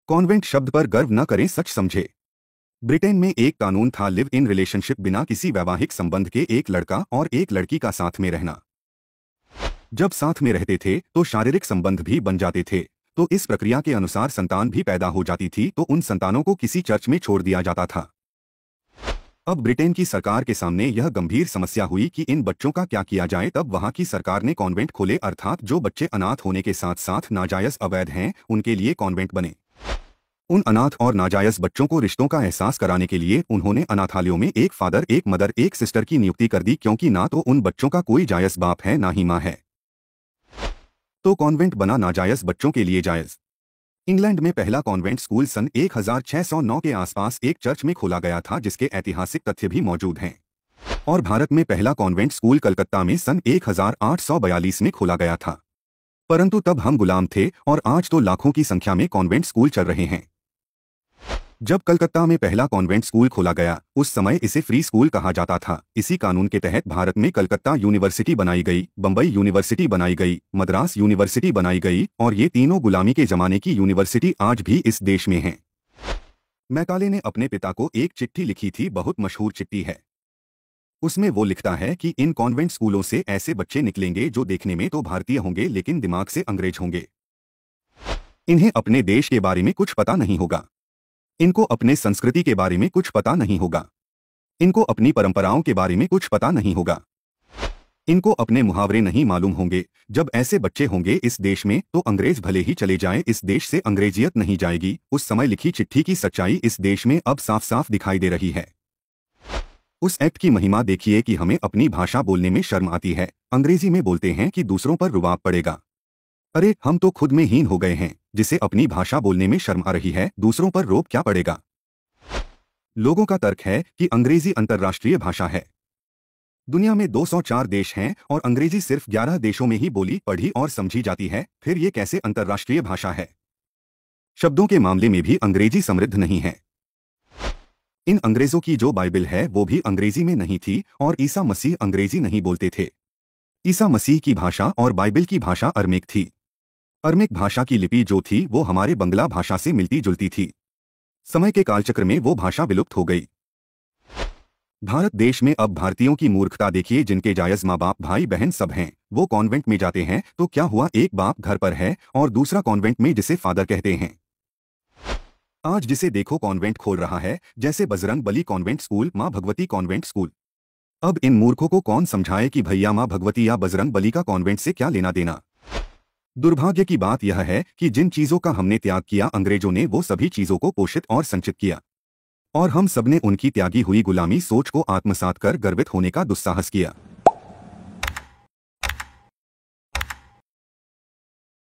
Convent शब्द पर गर्व न करें, सच समझे। ब्रिटेन में एक कानून था, लिव इन रिलेशनशिप, बिना किसी वैवाहिक संबंध के एक लड़का और एक लड़की का साथ में रहना। जब साथ में रहते थे तो शारीरिक संबंध भी बन जाते थे, तो इस प्रक्रिया के अनुसार संतान भी पैदा हो जाती थी, तो उन संतानों को किसी चर्च में छोड़ दिया जाता था। अब ब्रिटेन की सरकार के सामने यह गंभीर समस्या हुई कि इन बच्चों का क्या किया जाए। तब वहां की सरकार ने कॉन्वेंट खोले, अर्थात जो बच्चे अनाथ होने के साथ साथ नाजायज अवैध हैं, उनके लिए कॉन्वेंट बने। उन अनाथ और नाजायज बच्चों को रिश्तों का एहसास कराने के लिए उन्होंने अनाथालयों में एक फादर, एक मदर, एक सिस्टर की नियुक्ति कर दी, क्योंकि ना तो उन बच्चों का कोई जायज बाप है, ना ही माँ है। तो कॉन्वेंट बना नाजायज बच्चों के लिए जायज। इंग्लैंड में पहला कॉन्वेंट स्कूल सन 1609 के आसपास एक चर्च में खोला गया था, जिसके ऐतिहासिक तथ्य भी मौजूद हैं। और भारत में पहला कॉन्वेंट स्कूल कलकत्ता में सन 1842 में खोला गया था। परंतु तब हम गुलाम थे और आज तो लाखों की संख्या में कॉन्वेंट स्कूल चल रहे हैं। जब कलकत्ता में पहला कॉन्वेंट स्कूल खोला गया, उस समय इसे फ्री स्कूल कहा जाता था। इसी कानून के तहत भारत में कलकत्ता यूनिवर्सिटी बनाई गई, बम्बई यूनिवर्सिटी बनाई गई, मद्रास यूनिवर्सिटी बनाई गई, और ये तीनों गुलामी के जमाने की यूनिवर्सिटी आज भी इस देश में हैं। मैकाले ने अपने पिता को एक चिट्ठी लिखी थी, बहुत मशहूर चिट्ठी है। उसमें वो लिखता है कि इन कॉन्वेंट स्कूलों से ऐसे बच्चे निकलेंगे जो देखने में तो भारतीय होंगे, लेकिन दिमाग से अंग्रेज होंगे। इन्हें अपने देश के बारे में कुछ पता नहीं होगा, इनको अपने संस्कृति के बारे में कुछ पता नहीं होगा, इनको अपनी परंपराओं के बारे में कुछ पता नहीं होगा, इनको अपने मुहावरे नहीं मालूम होंगे। जब ऐसे बच्चे होंगे इस देश में, तो अंग्रेज भले ही चले जाएं, इस देश से अंग्रेजियत नहीं जाएगी। उस समय लिखी चिट्ठी की सच्चाई इस देश में अब साफ साफ दिखाई दे रही है। उस एक्ट की महिमा देखिए कि हमें अपनी भाषा बोलने में शर्म आती है। अंग्रेजी में बोलते हैं कि दूसरों पर रुबाब पड़ेगा। अरे हम तो खुद में हीन हो गए हैं, जिसे अपनी भाषा बोलने में शर्म आ रही है, दूसरों पर रोब क्या पड़ेगा। लोगों का तर्क है कि अंग्रेजी अंतर्राष्ट्रीय भाषा है। दुनिया में 204 देश हैं और अंग्रेजी सिर्फ 11 देशों में ही बोली, पढ़ी और समझी जाती है। फिर ये कैसे अंतर्राष्ट्रीय भाषा है? शब्दों के मामले में भी अंग्रेजी समृद्ध नहीं है। इन अंग्रेजों की जो बाइबिल है वो भी अंग्रेजी में नहीं थी, और ईसा मसीह अंग्रेजी नहीं बोलते थे। ईसा मसीह की भाषा और बाइबिल की भाषा अरमिक थी। अरमिक भाषा की लिपि जो थी वो हमारे बंगला भाषा से मिलती जुलती थी। समय के कालचक्र में वो भाषा विलुप्त हो गई। भारत देश में अब भारतीयों की मूर्खता देखिए, जिनके जायज माँ बाप, भाई बहन सब हैं, वो कॉन्वेंट में जाते हैं, तो क्या हुआ, एक बाप घर पर है और दूसरा कॉन्वेंट में, जिसे फादर कहते हैं। आज जिसे देखो कॉन्वेंट खोल रहा है, जैसे बजरंग बली कॉन्वेंट स्कूल, माँ भगवती कॉन्वेंट स्कूल। अब इन मूर्खों को कौन समझाए कि भैया माँ भगवती या बजरंग बली का कॉन्वेंट से क्या लेना देना। दुर्भाग्य की बात यह है कि जिन चीजों का हमने त्याग किया, अंग्रेजों ने वो सभी चीजों को पोषित और संचित किया, और हम सबने उनकी त्यागी हुई गुलामी सोच को आत्मसात कर गर्वित होने का दुस्साहस किया।